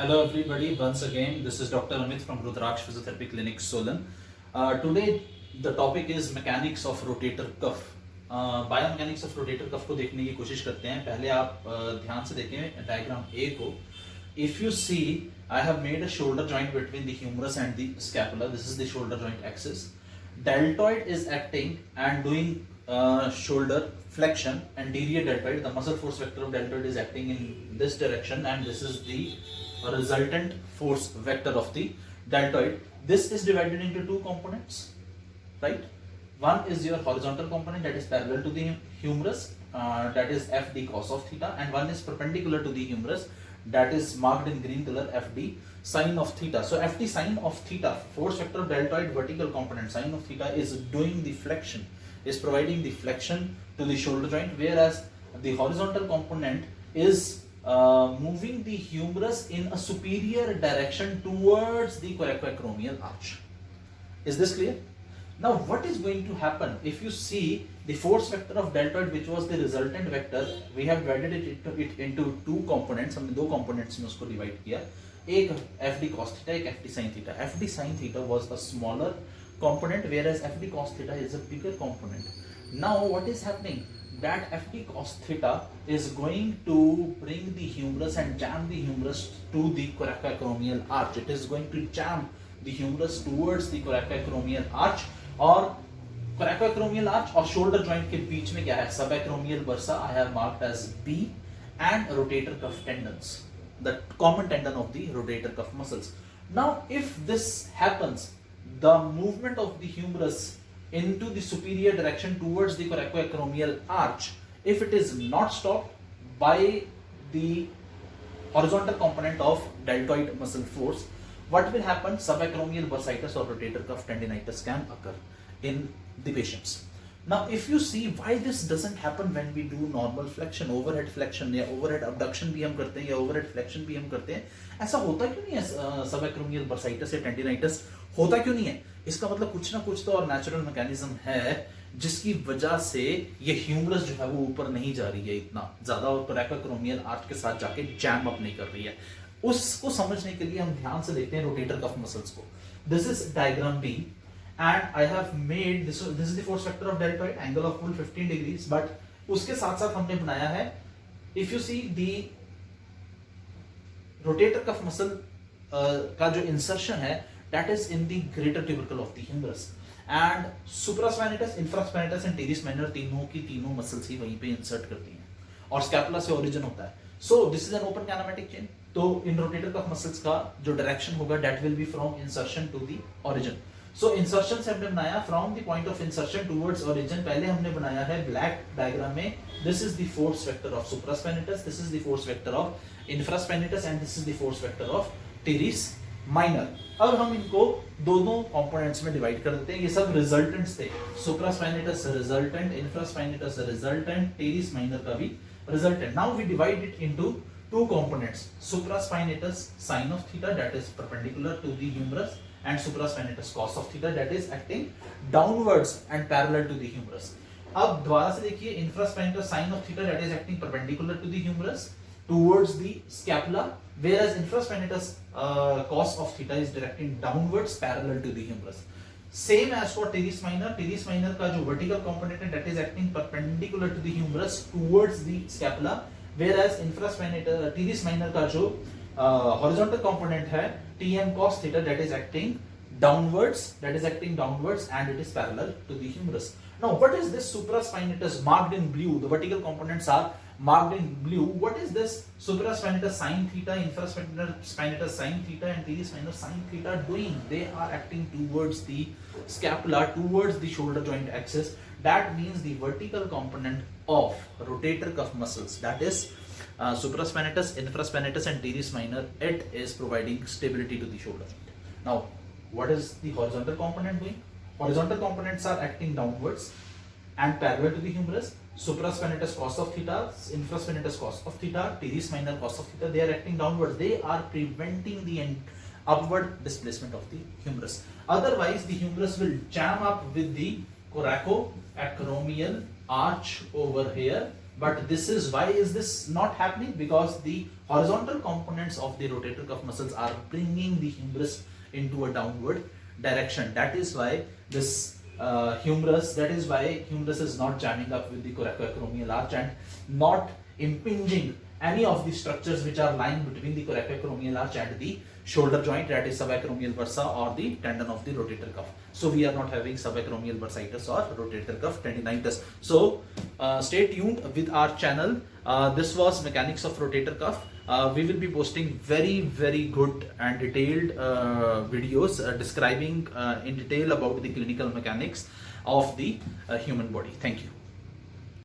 Hello everybody, once again this is Dr. Amit from Rudraksh Physiotherapy Clinic Solan. Today the topic is mechanics of rotator cuff. Biomechanics of rotator cuff को देखने की कोशिश करते हैं. पहले आप ध्यान से देखें डायग्राम ए को. If you see, I have made a shoulder joint between the humerus and the scapula. This is the shoulder joint axis. Deltoid is acting and doing shoulder flexion. Anterior deltoid, the muscle force vector of deltoid is acting in this direction, and this is the resultant force vector of the deltoid. This is divided into two components, right? One is your horizontal component that is parallel to the humerus, that is FD cos of theta, and one is perpendicular to the humerus, that is marked in green color, FD sin of theta. So FD sin of theta, force vector of deltoid, vertical component sin of theta, is doing the flexion, is providing the flexion to the shoulder joint, whereas the horizontal component is moving the humerus in a superior direction towards the coracoacromial arch. Is this clear? Now what is going to happen if you see the force vector of deltoid, which was the resultant vector, we have divided it into two components. हमने दो components में उसको divide किया, एक FD cos theta, एक FD sin theta. FD sin theta was a smaller component, whereas FD cos theta is a bigger component. Now what is happening? That FD cos theta is going to bring the humerus and jam the humerus to the coracoacromial arch. It is going to jam the humerus towards the coracoacromial arch. और coracoacromial arch और shoulder joint के बीच में क्या है? Subacromial bursa I have marked as B, and rotator cuff tendons, the common tendon of the rotator cuff muscles. Now if this happens, the movement of the humerus into the superior direction towards the coracoacromial arch, if it is not stopped by the horizontal component of deltoid muscle force, what will happen? Subacromial bursitis or rotator cuff tendinitis can occur in the patients. Now if you see why this doesn't happen when we do normal flexion, overhead flexion या overhead abduction भी हम करते हैं या overhead flexion भी हम करते हैं, ऐसा होता क्यों नहीं है? subacromial bursitis या tendinitis होता क्यों नहीं है? इसका मतलब कुछ ना कुछ तो और नेचुरल मैकेनिज्म है जिसकी वजह से ये ह्यूमरस जो है वो ऊपर नहीं जा रही है इतना ज्यादा और coracoacromial arch के साथ जाके जैम अप नहीं कर रही है. उसको समझने के लिए हम ध्यान से देखते हैं रोटेटर कफ मसल्स को. This is diagram B and I have made this is the force vector of deltoid, angle of pull 15 degrees, but उसके साथ साथ हमने बनाया है, if you see the rotator cuff muscle का जो insertion है, that is in the greater tubercle of the humerus, and supraspinatus, infraspinatus and teres minor तीनों की तीनों muscles ही वहीं पे insert करती हैं और scapula से origin होता है. So this is an open kinematic chain. तो in rotator cuff muscles का जो direction होगा, that will be from insertion to the origin. So insertion से हमने बनाया from the point of insertion towards origin. पहले हमने बनाया है black diagram में, this is the force vector of supraspinatus, this is the force vector of infraspinatus and this is the force vector of teres minor. अब हम इनको दोनों components में divide कर देते हैं. ये सब resultants थे, supraspinatus resultant, infraspinatus resultant, teres minor का भी resultant. Now we divide it into two components, supraspinatus sin of theta, that is perpendicular to the humerus, and supraspinatus cos of theta, that is acting downwards and parallel to the humerus. अब दोबारा से देखिए, infraspinatus sin of theta, that is acting perpendicular to the humerus towards the scapula, whereas infraspinatus cos of theta is directing downwards parallel to the humerus. Same as for teres minor का जो vertical component है, that is acting perpendicular to the humerus towards the scapula, whereas infraspinatus teres minor का जो horizontal component है, Tm cos theta, that is acting downwards, and it is parallel to the humerus. Now what is this supraspinatus marked in blue? The vertical components are marked in blue. What is this supraspinatus sin theta, infraspinatus sin theta and teres minor sin theta doing? They are acting towards the scapula, towards the shoulder joint axis. That means the vertical component of rotator cuff muscles, that is supraspinatus, infraspinatus and teres minor, it is providing stability to the shoulder joint. Now what is the horizontal component doing? Horizontal components are acting downwards and parallel to the humerus. Supraspinatus cos of theta, infraspinatus cos of theta, teres minor cos of theta, they are acting downwards. They are preventing the upward displacement of the humerus. Otherwise the humerus will jam up with the coracoacromial arch over here, But this is why is this not happening? Because the horizontal components of the rotator cuff muscles are bringing the humerus into a downward direction. That is why this humerus is not jamming up with the coracoacromial arch and not impinging any of the structures which are lying between the coracoacromial arch and the shoulder joint, that is subacromial bursa or the tendon of the rotator cuff. So we are not having subacromial bursitis or rotator cuff tendinitis. So stay tuned with our channel. This was mechanics of rotator cuff. We will be posting very good and detailed videos describing in detail about the clinical mechanics of the human body. Thank you.